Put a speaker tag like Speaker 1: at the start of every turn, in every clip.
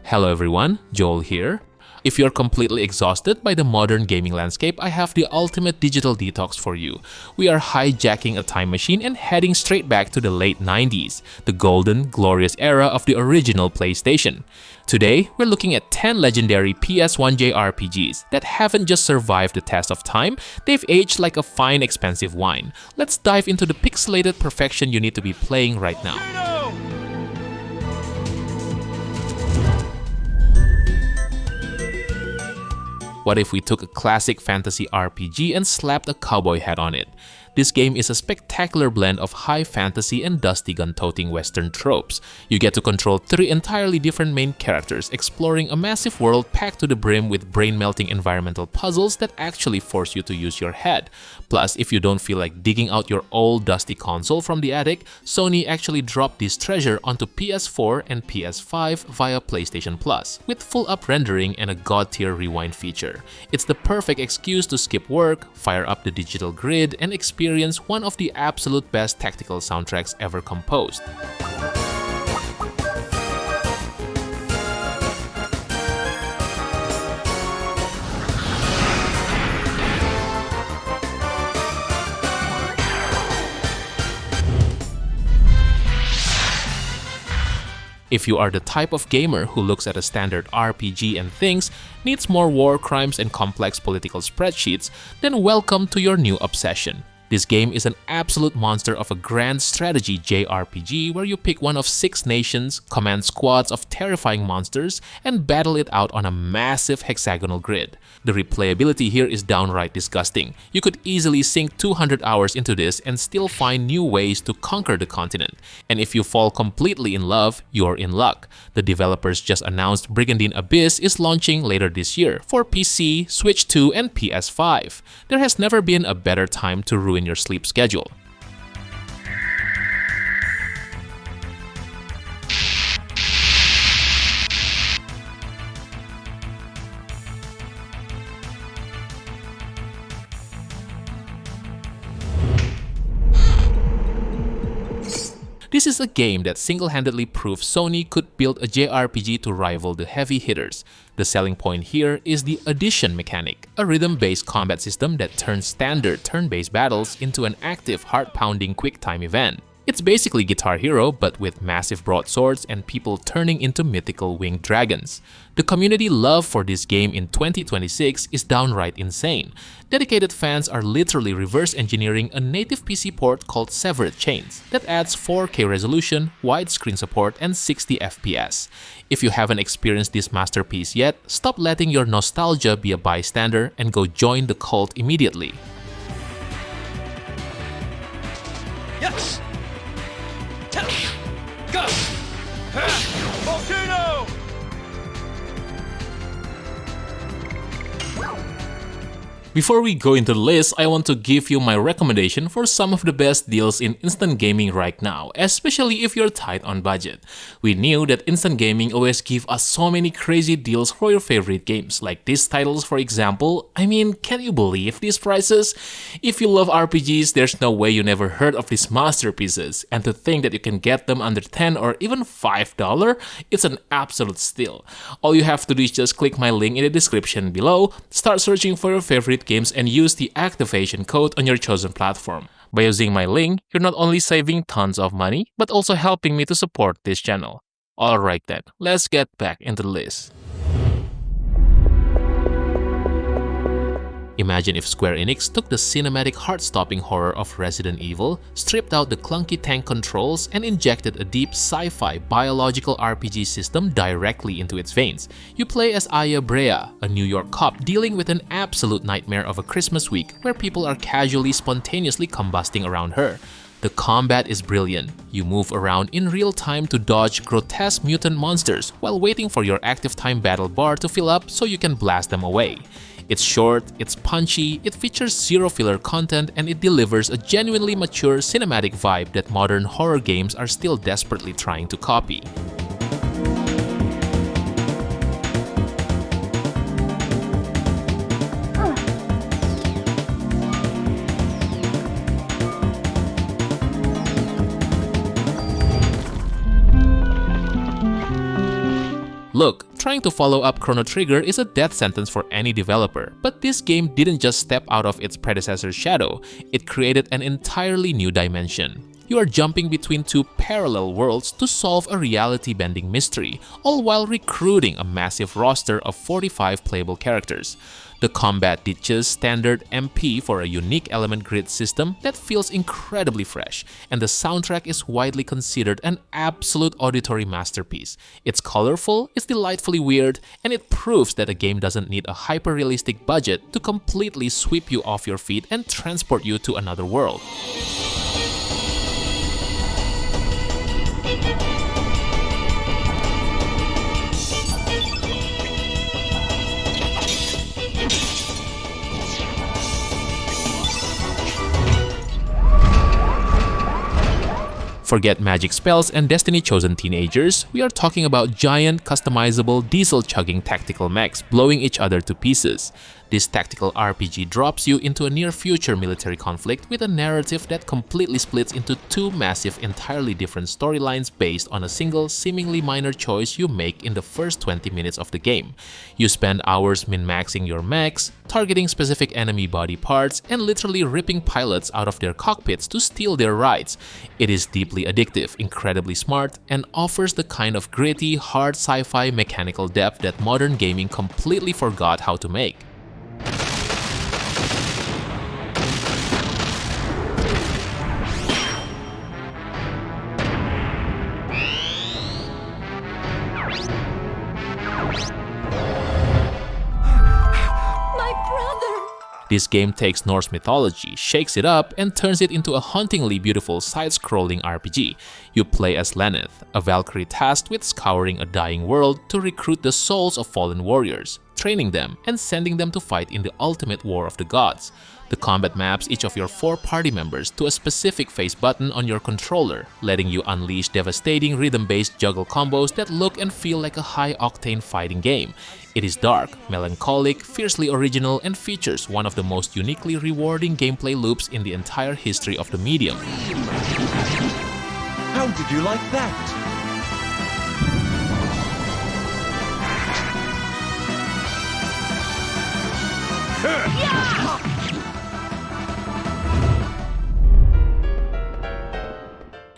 Speaker 1: Hello everyone, Joel here. If you're completely exhausted by the modern gaming landscape, I have the ultimate digital detox for you. We are hijacking a time machine and heading straight back to the late 90s, the golden, glorious era of the original PlayStation. Today, we're looking at 10 legendary PS1 JRPGs that haven't just survived the test of time, they've aged like a fine, expensive wine. Let's dive into the pixelated perfection you need to be playing right now. What if we took a classic fantasy RPG and slapped a cowboy hat on it? This game is a spectacular blend of high fantasy and dusty gun-toting western tropes. You get to control 3 entirely different main characters, exploring a massive world packed to the brim with brain-melting environmental puzzles that actually force you to use your head. Plus, if you don't feel like digging out your old dusty console from the attic, Sony actually dropped this treasure onto PS4 and PS5 via PlayStation Plus, with full-up rendering and a god-tier rewind feature. It's the perfect excuse to skip work, fire up the digital grid, and experience one of the absolute best tactical soundtracks ever composed. If you are the type of gamer who looks at a standard RPG and thinks needs more war crimes and complex political spreadsheets, then welcome to your new obsession. This game is an absolute monster of a grand strategy JRPG where you pick one of 6 nations, command squads of terrifying monsters, and battle it out on a massive hexagonal grid. The replayability here is downright disgusting. You could easily sink 200 hours into this and still find new ways to conquer the continent. And if you fall completely in love, you're in luck. The developers just announced Brigandine Abyss is launching later this year for PC, Switch 2, and PS5. There has never been a better time to ruin your sleep schedule. This is a game that single-handedly proved Sony could build a JRPG to rival the heavy hitters. The selling point here is the addition mechanic, a rhythm-based combat system that turns standard turn-based battles into an active, heart-pounding quick-time event. It's basically Guitar Hero, but with massive broadswords and people turning into mythical winged dragons. The community love for this game in 2026 is downright insane. Dedicated fans are literally reverse engineering a native PC port called Severed Chains that adds 4K resolution, widescreen support, and 60 FPS. If you haven't experienced this masterpiece yet, stop letting your nostalgia be a bystander and go join the cult immediately.
Speaker 2: Yes! Go! Volcano!
Speaker 1: Before we go into the list, I want to give you my recommendation for some of the best deals in instant gaming right now, especially if you're tight on budget. We knew that instant gaming always give us so many crazy deals for your favorite games, like these titles for example. I mean, can you believe these prices? If you love RPGs, there's no way you never heard of these masterpieces, and to think that you can get them under $10 or even $5, it's an absolute steal. All you have to do is just click my link in the description below, start searching for your favorite games, and use the activation code on your chosen platform. By using my link, you're not only saving tons of money, but also helping me to support this channel. Alright then, let's get back into the list. Imagine if Square Enix took the cinematic heart-stopping horror of Resident Evil, stripped out the clunky tank controls, and injected a deep sci-fi biological RPG system directly into its veins. You play as Aya Brea, a New York cop dealing with an absolute nightmare of a Christmas week where people are casually spontaneously combusting around her. The combat is brilliant. You move around in real time to dodge grotesque mutant monsters while waiting for your active time battle bar to fill up so you can blast them away. It's short, it's punchy, it features zero filler content, and it delivers a genuinely mature cinematic vibe that modern horror games are still desperately trying to copy. Look, Trying to follow up Chrono Trigger is a death sentence for any developer, but this game didn't just step out of its predecessor's shadow, it created an entirely new dimension. You are jumping between two parallel worlds to solve a reality-bending mystery, all while recruiting a massive roster of 45 playable characters. The combat ditches standard MP for a unique element grid system that feels incredibly fresh, and the soundtrack is widely considered an absolute auditory masterpiece. It's colorful, it's delightfully weird, and it proves that a game doesn't need a hyper-realistic budget to completely sweep you off your feet and transport you to another world. Forget magic spells and destiny-chosen teenagers, we are talking about giant, customizable, diesel-chugging tactical mechs blowing each other to pieces. This tactical RPG drops you into a near-future military conflict with a narrative that completely splits into two massive, entirely different storylines based on a single, seemingly minor choice you make in the first 20 minutes of the game. You spend hours min-maxing your mechs, targeting specific enemy body parts, and literally ripping pilots out of their cockpits to steal their rides. It is deeply addictive, incredibly smart, and offers the kind of gritty, hard sci-fi mechanical depth that modern gaming completely forgot how to make. This game takes Norse mythology, shakes it up, and turns it into a hauntingly beautiful side-scrolling RPG. You play as Lenneth, a Valkyrie tasked with scouring a dying world to recruit the souls of fallen warriors, training them, and sending them to fight in the ultimate war of the gods. The combat maps each of your 4 party members to a specific face button on your controller, letting you unleash devastating rhythm-based juggle combos that look and feel like a high-octane fighting game. It is dark, melancholic, fiercely original, and features one of the most uniquely rewarding gameplay loops in the entire history of the medium.
Speaker 2: How did you like that?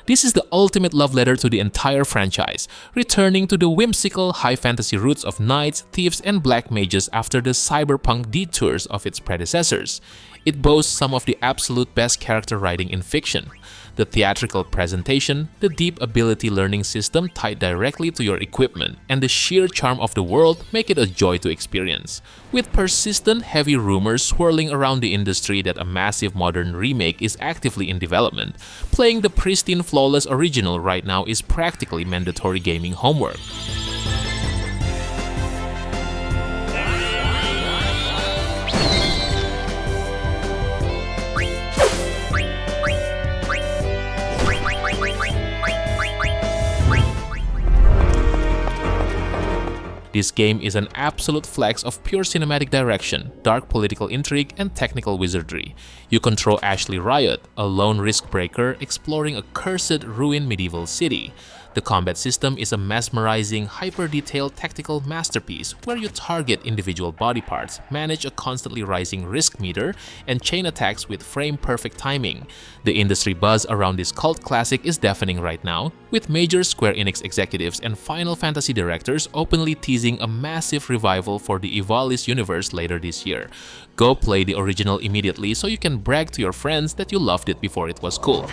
Speaker 1: This is the ultimate love letter to the entire franchise, returning to the whimsical high fantasy roots of knights, thieves, and black mages after the cyberpunk detours of its predecessors. It boasts some of the absolute best character writing in fiction. The theatrical presentation, the deep ability learning system tied directly to your equipment, and the sheer charm of the world make it a joy to experience. With persistent, heavy rumors swirling around the industry that a massive modern remake is actively in development, playing the pristine, flawless original right now is practically mandatory gaming homework. This game is an absolute flex of pure cinematic direction, dark political intrigue, and technical wizardry. You control Ashley Riot, a lone risk-breaker exploring a cursed, ruined medieval city. The combat system is a mesmerizing, hyper-detailed tactical masterpiece where you target individual body parts, manage a constantly rising risk meter, and chain attacks with frame-perfect timing. The industry buzz around this cult classic is deafening right now, with major Square Enix executives and Final Fantasy directors openly teasing a massive revival for the Ivalice universe later this year. Go play the original immediately so you can brag to your friends that you loved it before it was cool.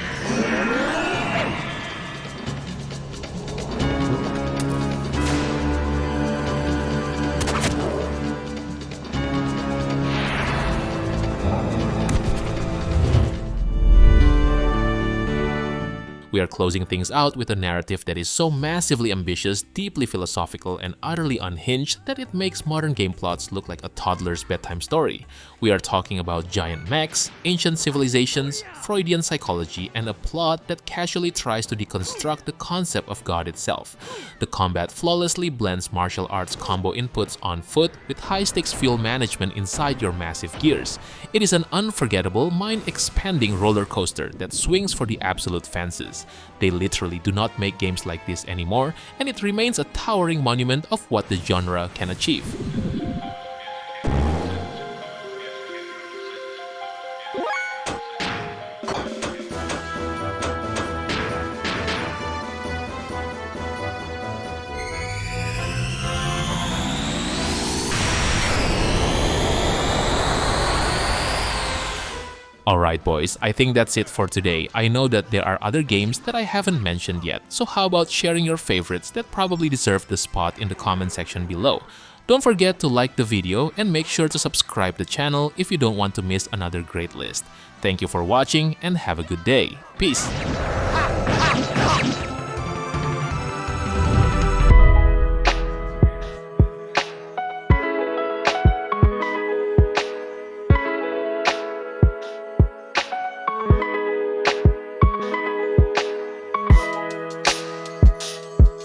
Speaker 1: We are closing things out with a narrative that is so massively ambitious, deeply philosophical, and utterly unhinged that it makes modern game plots look like a toddler's bedtime story. We are talking about giant mechs, ancient civilizations, Freudian psychology, and a plot that casually tries to deconstruct the concept of God itself. The combat flawlessly blends martial arts combo inputs on foot with high-stakes fuel management inside your massive gears. It is an unforgettable, mind-expanding roller coaster that swings for the absolute fences. past. They literally do not make games like this anymore, and it remains a towering monument of what the genre can achieve. Alright boys, I think that's it for today. I know that there are other games that I haven't mentioned yet, so how about sharing your favorites that probably deserve the spot in the comment section below. Don't forget to like the video and make sure to subscribe the channel if you don't want to miss another great list. Thank you for watching and have a good day. Peace!